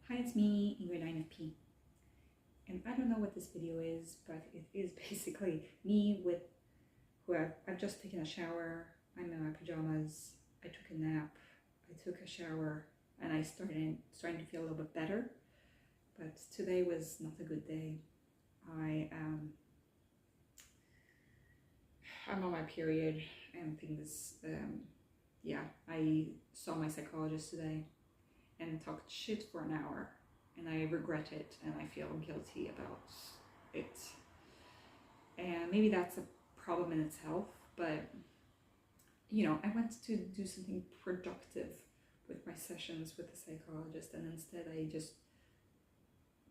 Hi, it's me, Unhinged INFP. And I don't know what this video is, but it is basically me with who I've just taken a shower, I'm in my pajamas, I took a nap, I took a shower, and I starting to feel a little bit better. But today was not a good day. I'm on my period and things, I saw my psychologist today and talked shit for an hour, and I regret it and I feel guilty about it. And maybe that's a problem in itself, but you know, I went to do something productive with my sessions with the psychologist, and instead I just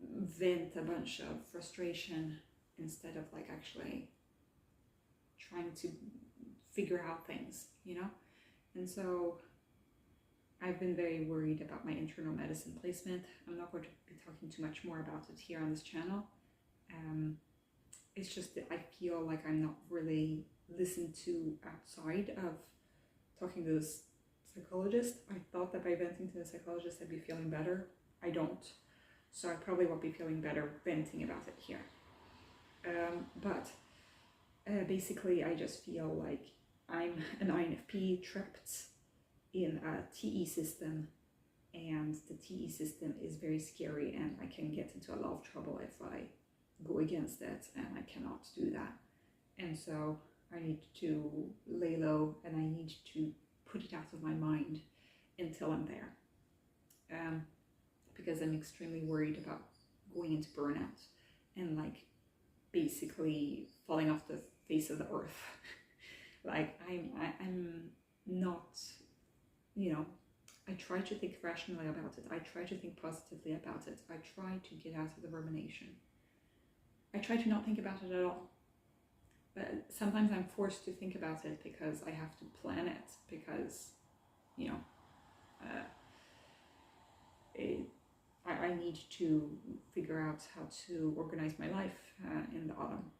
vent a bunch of frustration instead of like actually trying to figure out things, you know? And so I've been very worried about my internal medicine placement. I'm not going to be talking too much more about it here on this channel. It's just that I feel like I'm not really listened to outside of talking to this psychologist. I thought that by venting to the psychologist I'd be feeling better. I don't. So I probably won't be feeling better venting about it here. Basically I just feel like I'm an INFP trapped in a TE system, and the TE system is very scary, and I can get into a lot of trouble if I go against it, and I cannot do that. And so I need to lay low, and I need to put it out of my mind until I'm there, because I'm extremely worried about going into burnout and like basically falling off the face of the earth. Like I'm not, you know, I try to think rationally about it. I try to think positively about it. I try to get out of the rumination. I try to not think about it at all. But sometimes I'm forced to think about it because I have to plan it, because, you know, I need to figure out how to organize my life in the autumn.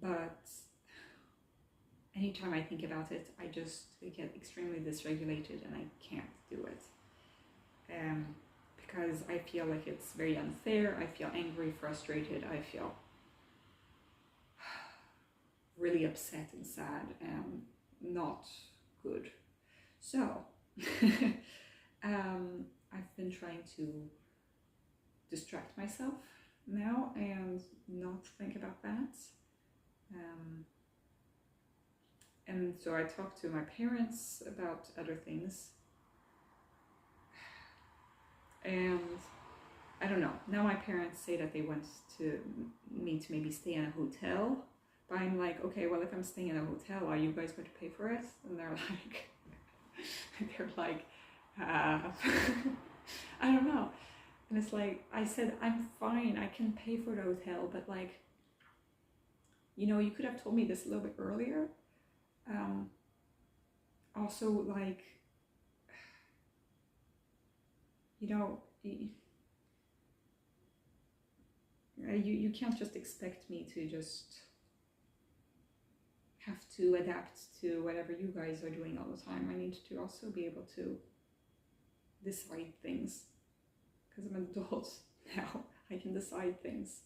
But anytime I think about it, I just get extremely dysregulated and I can't do it. Because I feel like it's very unfair, I feel angry, frustrated, I feel really upset and sad and not good. So, I've been trying to distract myself now and not think about that. And so I talked to my parents about other things, and I don't know, now my parents say that they want me to maybe stay in a hotel, but I'm like, okay, well, if I'm staying in a hotel, are you guys going to pay for it? And they're like, I don't know. And it's like, I said, I'm fine, I can pay for the hotel, but like, you know, you could have told me this a little bit earlier. Also, like, you know, you can't just expect me to just have to adapt to whatever you guys are doing all the time. I need to also be able to decide things, because I'm an adult now. I can decide things.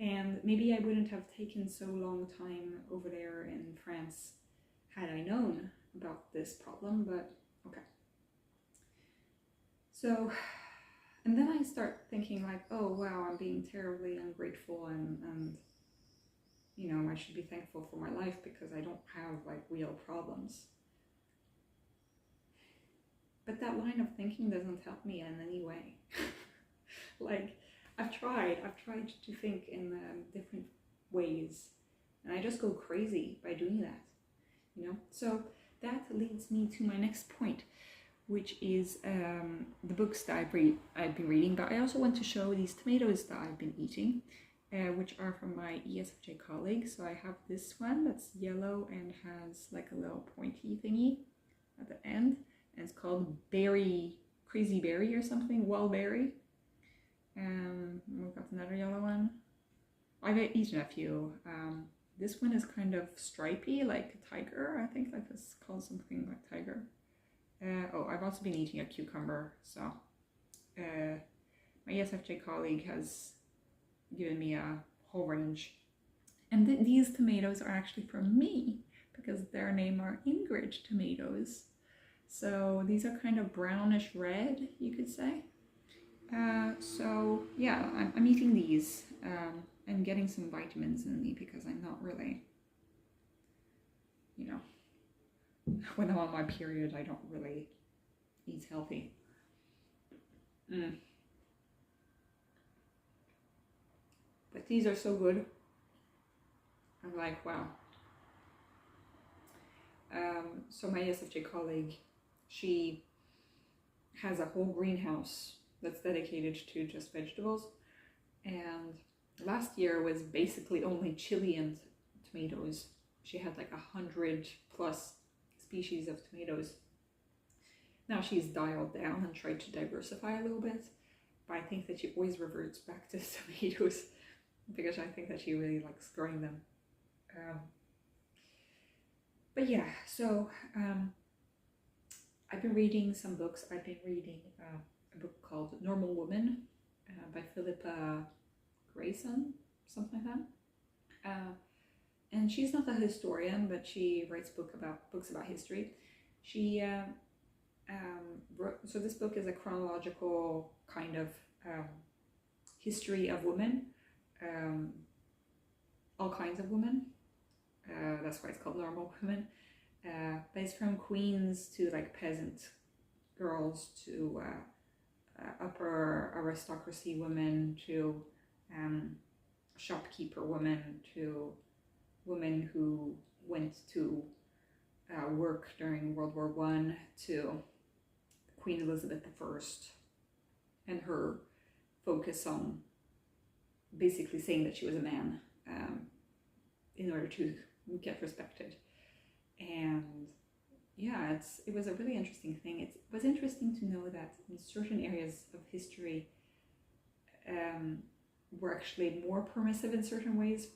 And maybe I wouldn't have taken so long time over there in France had I known about this problem, but okay. So, and then I start thinking like, oh wow, I'm being terribly ungrateful, and you know, I should be thankful for my life because I don't have like real problems. But that line of thinking doesn't help me in any way. Like, I've tried to think in different ways, and I just go crazy by doing that, you know? So that leads me to my next point, which is the books that I've been reading, but I also want to show these tomatoes that I've been eating, which are from my ESFJ colleague. So I have this one that's yellow and has like a little pointy thingy at the end, and it's called Crazy Berry or something, Wallberry. We've got another yellow one. I've eaten a few. This one is kind of stripy, like a tiger. I think like it's called something like tiger. I've also been eating a cucumber. So my ESFJ colleague has given me a whole range. And these tomatoes are actually from me, because their name are Ingrid tomatoes. So these are kind of brownish red, you could say. So yeah, I'm eating these and getting some vitamins in me, because I'm not really, you know, when I'm on my period, I don't really eat healthy. But these are so good. I'm like, wow. So my ESFJ colleague, she has a whole greenhouse that's dedicated to just vegetables, and last year was basically only chili and tomatoes. She had like 100+ species of tomatoes. Now she's dialed down and tried to diversify a little bit, but I think that she always reverts back to tomatoes, because I think that she really likes growing them. But yeah, so I've been reading some books. I've been reading a book called Normal Woman by Philippa Gregory, something like that. And she's not a historian, but she writes books about history. She so this book is a chronological kind of history of women, all kinds of women. That's why it's called Normal Women. But it's from queens to like peasant girls to upper aristocracy women to shopkeeper women to women who went to work during World War I to Queen Elizabeth I and her focus on basically saying that she was a man in order to get respected. And yeah, it was a really interesting thing. It was interesting to know that in certain areas of history were actually more permissive in certain ways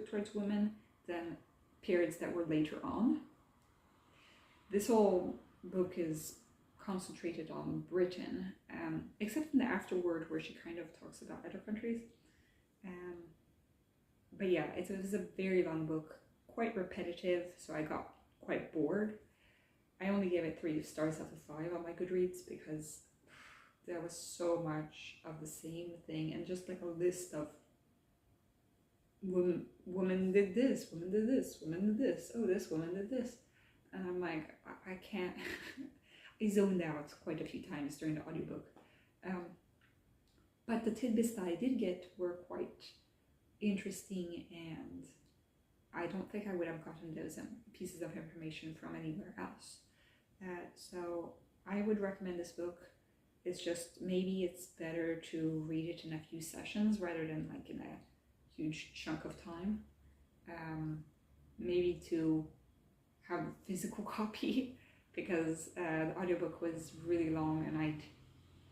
towards women than periods that were later on. This whole book is concentrated on Britain, except in the afterword where she kind of talks about other countries. But yeah, it was a very long book, quite repetitive, so I got quite bored. I only gave it 3 stars out of 5 on my Goodreads, because there was so much of the same thing, and just like a list of women did this, women did this, women did this, oh, this woman did this. And I'm like, I can't. I zoned out quite a few times during the audiobook. But the tidbits that I did get were quite interesting, and I don't think I would have gotten those pieces of information from anywhere else. So I would recommend this book. It's just, maybe it's better to read it in a few sessions rather than like in a huge chunk of time. Maybe to have a physical copy, because the audiobook was really long and I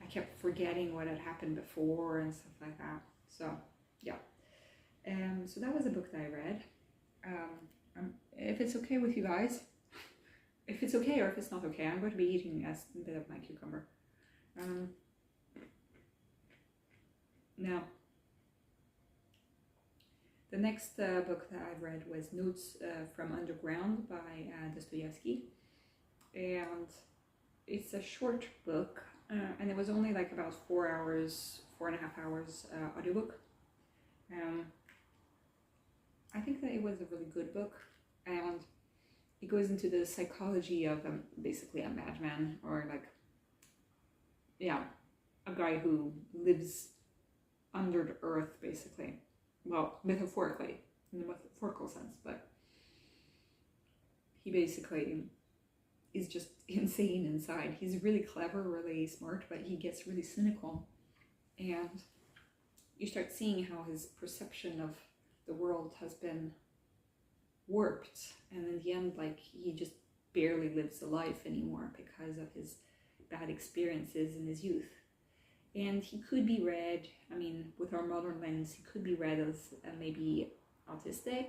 kept forgetting what had happened before and stuff like that. So yeah. So that was a book that I read. If it's okay with you guys, if it's okay or if it's not okay, I'm going to be eating a bit of my cucumber. Now, the next book that I read was Notes from Underground by Dostoevsky, and it's a short book, and it was only like about 4.5 hours audiobook. I think that it was a really good book, and it goes into the psychology of basically a madman, or like, yeah, a guy who lives under the earth, basically. Well, metaphorically, in the metaphorical sense, but he basically is just insane inside. He's really clever, really smart, but he gets really cynical, and you start seeing how his perception of the world has been warped, and in the end, like, he just barely lives a life anymore because of his bad experiences in his youth. And he could be read, I mean, with our modern lens, he could be read as maybe autistic.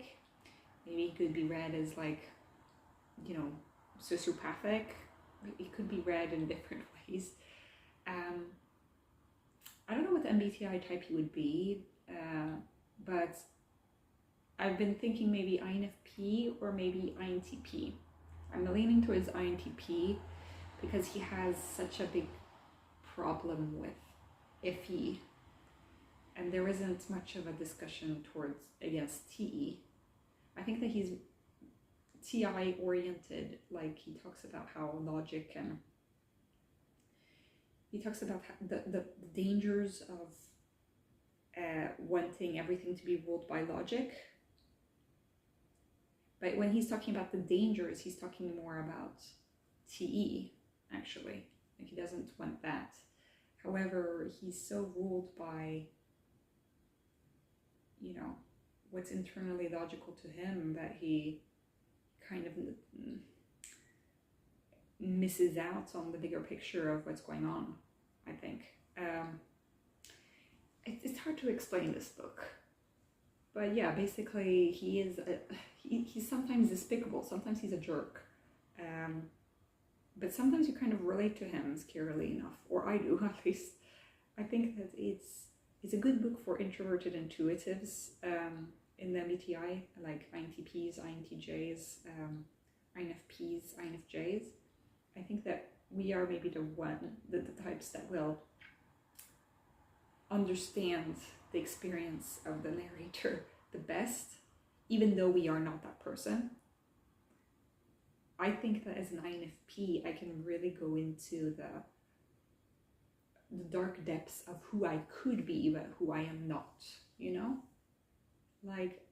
Maybe he could be read as like, you know, sociopathic. It could be read in different ways. I don't know what MBTI type he would be, but I've been thinking maybe INFP or maybe INTP. I'm leaning towards INTP because he has such a big problem with FE, and there isn't much of a discussion against TE. I think that he's TI oriented, like he talks about how logic, and he talks about the dangers of wanting everything to be ruled by logic. But when he's talking about the dangers, he's talking more about TE, actually. Like he doesn't want that. However, he's so ruled by, you know, what's internally logical to him that he kind of misses out on the bigger picture of what's going on, I think. It's hard to explain this book. But yeah, basically he's sometimes despicable, sometimes he's a jerk. But sometimes you kind of relate to him scarily enough, or I do at least. I think that it's a good book for introverted intuitives in the MBTI, like INTPs, INTJs, INFPs, INFJs. I think that we are maybe the types that will understand the experience of the narrator the best, even though we are not that person. I think that as an INFP, I can really go into the dark depths of who I could be, but who I am not, you know? Like,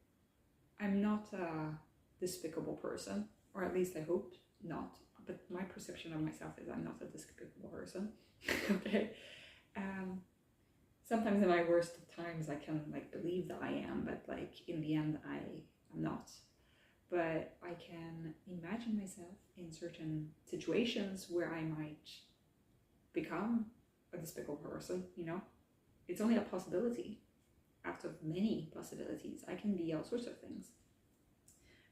I'm not a despicable person, or at least I hope not, but my perception of myself is I'm not a despicable person, okay? Sometimes in my worst of times I can like believe that I am, but like in the end I am not. But I can imagine myself in certain situations where I might become a despicable person, you know? It's only a possibility out of many possibilities. I can be all sorts of things.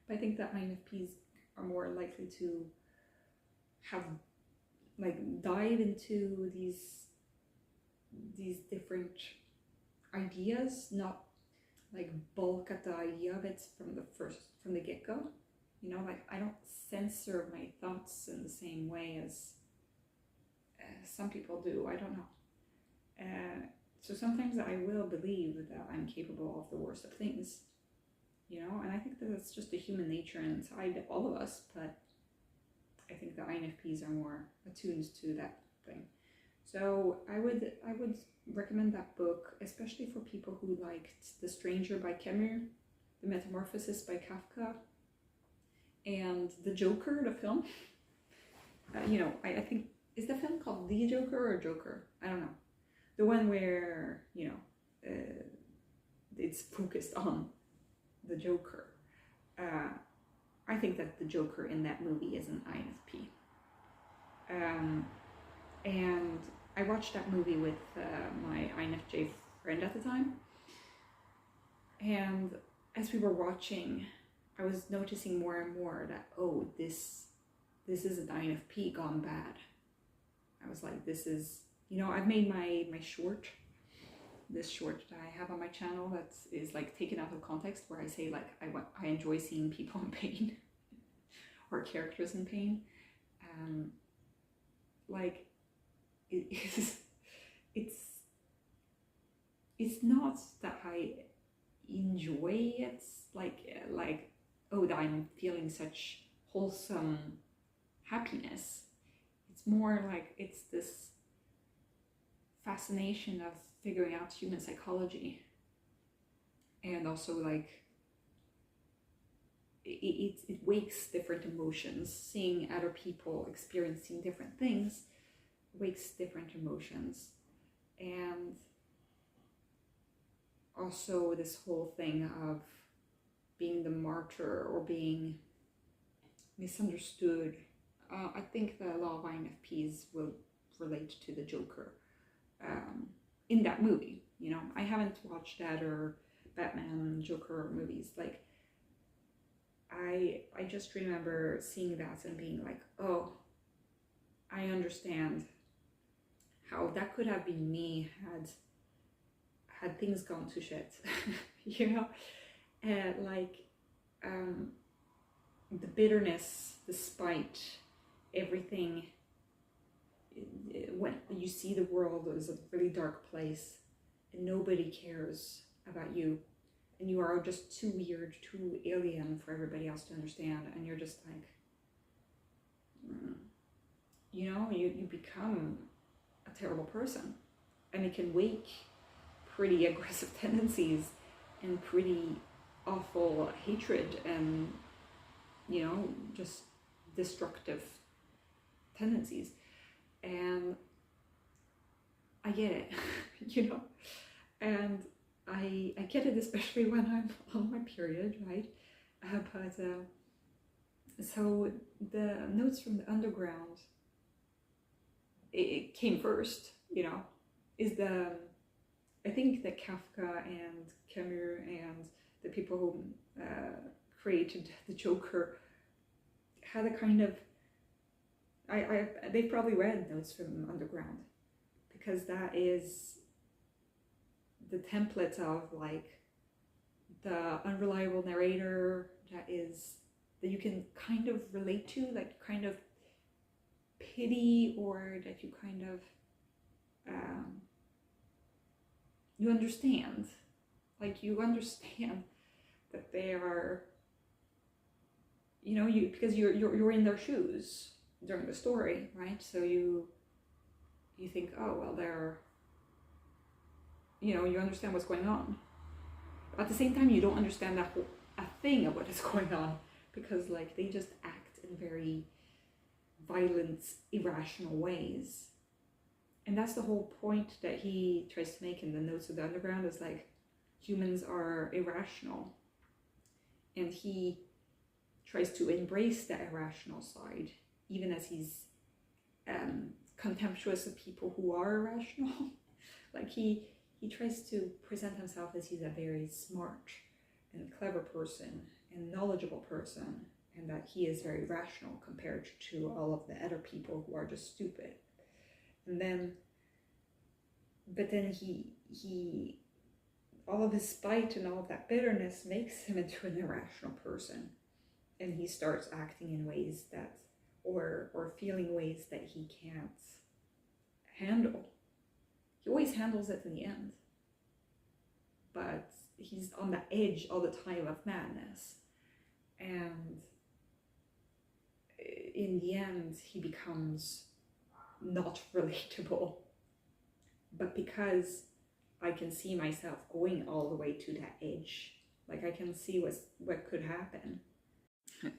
But I think that INFPs are more likely to have, like, dive into these different ideas, not like bulk at the idea of it from the get-go. You know, like I don't censor my thoughts in the same way as some people do. I don't know. So sometimes I will believe that I'm capable of the worst of things, you know, and I think that that's just a human nature inside all of us, but I think the INFPs are more attuned to that thing. So I would recommend that book, especially for people who liked The Stranger by Camus, The Metamorphosis by Kafka, and The Joker, the film. You know, I think, is the film called The Joker or Joker? I don't know. The one where, you know, it's focused on the Joker. I think that the Joker in that movie is an INFP. And I watched that movie with my INFJ friend at the time. And as we were watching, I was noticing more and more that, oh, this is an INFP gone bad. I was like, this is, you know, I've made my short, this short that I have on my channel that is like taken out of context, where I say like, I enjoy seeing people in pain or characters in pain. Like, it's not that I enjoy it, like oh, that I'm feeling such wholesome happiness. It's more like it's this fascination of figuring out human psychology, and also like it wakes different emotions. Seeing other people experiencing different things wakes different emotions. And also this whole thing of being the martyr or being misunderstood. I think that a lot of INFPs will relate to the Joker in that movie. You know, I haven't watched that or Batman, Joker movies. Like, I just remember seeing that and being like, oh, I understand how that could have been me had had things gone to shit, you know, like the bitterness, the spite, everything. When you see the world as a really dark place and nobody cares about you, and you are just too weird, too alien for everybody else to understand, and you're just like, you know, you become a terrible person, and it can wake pretty aggressive tendencies and pretty awful hatred and, you know, just destructive tendencies. And I get it, you know, and I get it especially when I'm on my period, right? So the Notes from the Underground, it came first, you know, is I think that Kafka and Camus and the people who created the Joker had a kind of, they've probably read Notes from Underground, because that is the template of like the unreliable narrator that you can kind of relate to, like kind of pity, or that you kind of you understand that they are, you know, because you're in their shoes during the story, right? So you think, oh well, they're, you know, you understand what's going on. At the same time, you don't understand a thing of what is going on, because like they just act in very violent, irrational ways. And that's the whole point that he tries to make in the Notes of the Underground, is like humans are irrational, and he tries to embrace that irrational side, even as he's contemptuous of people who are irrational. Like he tries to present himself as he's a very smart and clever person and knowledgeable person, and that he is very rational compared to all of the other people who are just stupid. And then, but then he all of his spite and all of that bitterness makes him into an irrational person, and he starts acting in ways that, or feeling ways that he can't handle. He always handles it in the end, but he's on the edge all the time of madness, and in the end he becomes not relatable. But because I can see myself going all the way to that edge, like I can see what could happen.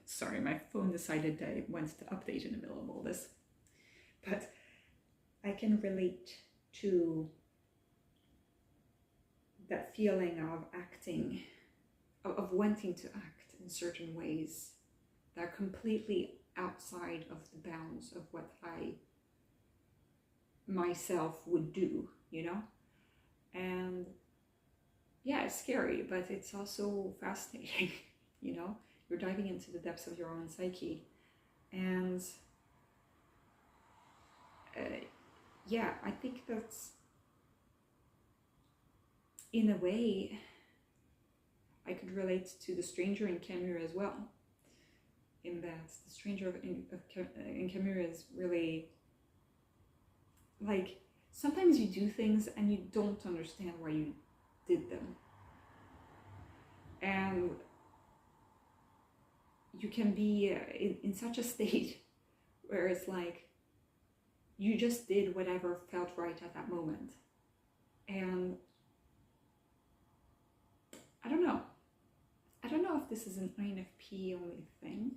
Sorry, my phone decided that it wants to update in the middle of all this. But I can relate to that feeling of acting, of wanting to act in certain ways that are completely outside of the bounds of what I myself would do, you know? And yeah, it's scary, but it's also fascinating, you know? You're diving into the depths of your own psyche. And yeah, I think that's, in a way, I could relate to the stranger in Camus as well. In that the stranger in Camus is really, like, sometimes you do things and you don't understand why you did them. And you can be in such a state where it's like, you just did whatever felt right at that moment. And I don't know if this is an INFP only thing,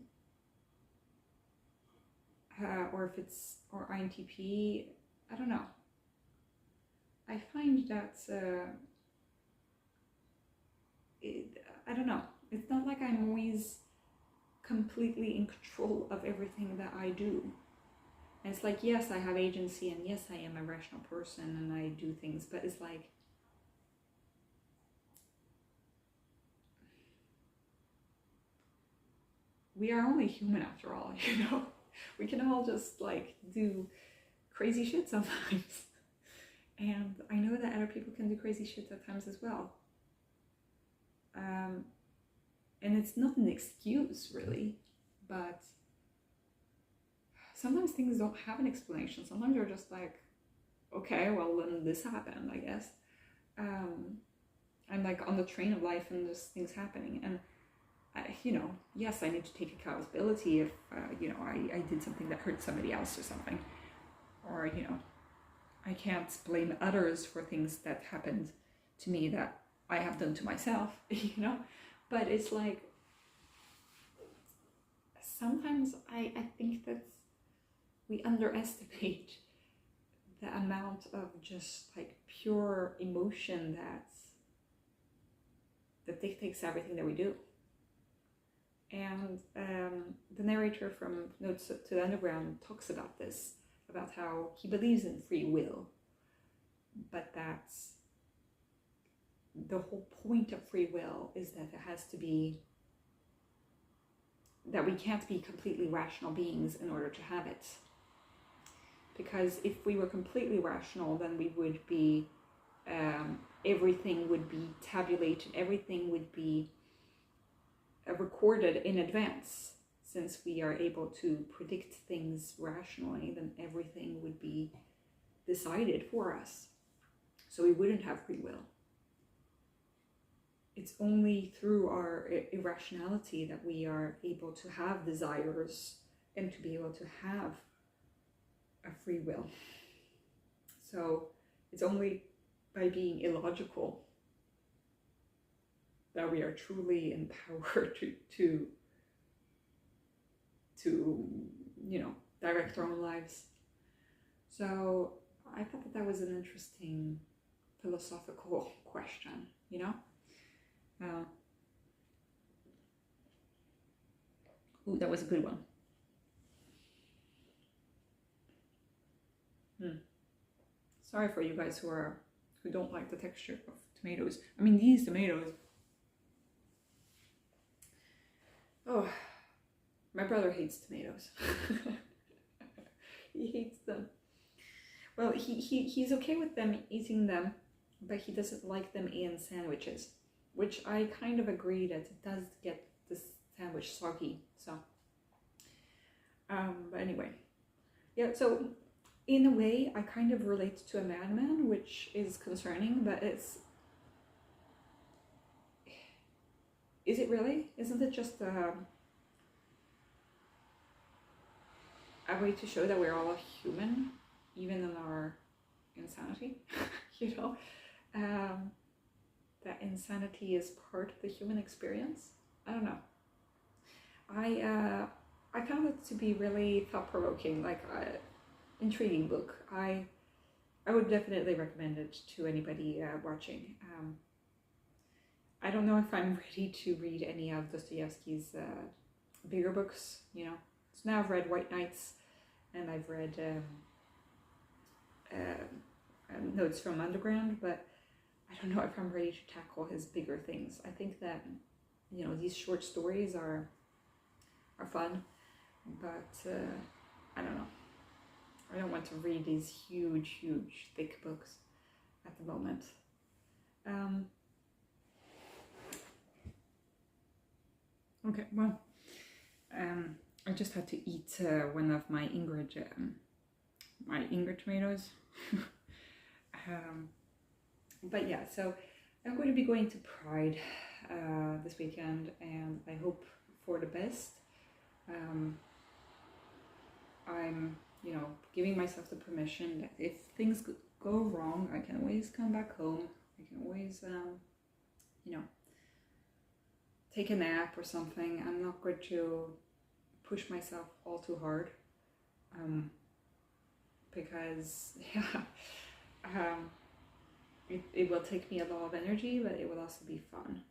or if it's, or INTP, I don't know. I find that, I don't know, it's not like I'm always completely in control of everything that I do. And it's like, yes, I have agency, and yes, I am a rational person and I do things, but it's like, we are only human after all, you know? We can all just like do crazy shit sometimes. And I know that other people can do crazy shit at times as well. And it's not an excuse, really, but sometimes things don't have an explanation. Sometimes you're just like, okay, well, then this happened, I guess. I'm like on the train of life and just things happening. And, yes, I need to take accountability if, I did something that hurt somebody else or something. Or, I can't blame others for things that happened to me that I have done to myself, But it's like, sometimes I think that we underestimate the amount of just like pure emotion that dictates everything that we do. And the narrator from Notes to the Underground talks about this, about how he believes in free will, but that's the whole point of free will, is that it has to be, that we can't be completely rational beings in order to have it. Because if we were completely rational, then we would be, everything would be tabulated, everything would be recorded in advance. Since we are able to predict things rationally, then everything would be decided for us. So we wouldn't have free will. It's only through our irrationality that we are able to have desires and to be able to have a free will. So it's only by being illogical that we are truly empowered to direct our own lives. So I thought that was an interesting philosophical question, Ooh, that was a good one. Sorry for you guys who don't like the texture of tomatoes. I mean, these tomatoes. Oh, my brother hates tomatoes. He hates them. Well, he's okay with them, eating them, but he doesn't like them in sandwiches, which I kind of agree that it does get the sandwich soggy. So, but anyway, yeah. So, in a way, I kind of relate to a madman, which is concerning. But is it really? Isn't it just a way to show that we're all human, even in our insanity? That insanity is part of the human experience. I don't know. I found it to be really thought-provoking, like intriguing book. I would definitely recommend it to anybody watching. I don't know if I'm ready to read any of Dostoevsky's bigger books. So now I've read White Nights, and I've read Notes from Underground, but I don't know if I'm ready to tackle his bigger things. I think that these short stories are fun, but I don't know. I don't want to read these huge, thick books at the moment. Okay, well, I just had to eat one of my Ingrid tomatoes. But yeah, so I'm going to be going to Pride this weekend, and I hope for the best. I'm, giving myself the permission that if things go wrong, I can always come back home. I can always, take a nap or something. I'm not going to push myself all too hard, because, it will take me a lot of energy, but it will also be fun.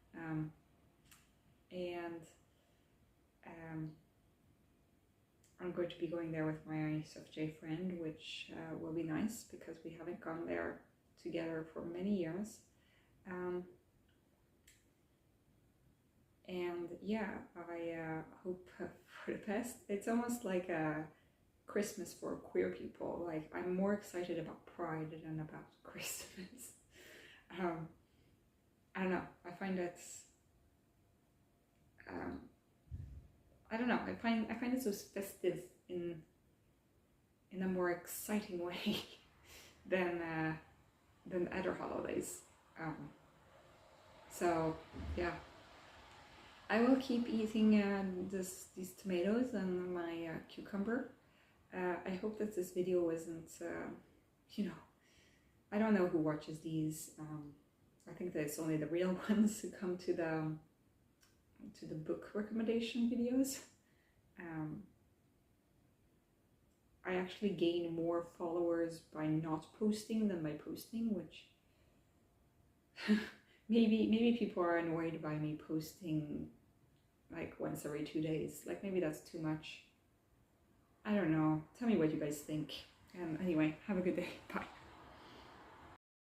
I'm going to be going there with my ISFJ friend, which will be nice because we haven't gone there together for many years. And yeah, I hope for the best. It's almost like a Christmas for queer people. Like, I'm more excited about Pride than about Christmas. I don't know. I find that's I don't know. I find it so festive in a more exciting way than other holidays. So yeah, I will keep eating these tomatoes and my cucumber. I hope that this video wasn't, you know, I don't know who watches these. I think that it's only the real ones who come to the book recommendation videos. I actually gain more followers by not posting than by posting, which maybe people are annoyed by me posting like once every 2 days. Like, maybe that's too much. I don't know. Tell me what you guys think. Anyway, have a good day. Bye.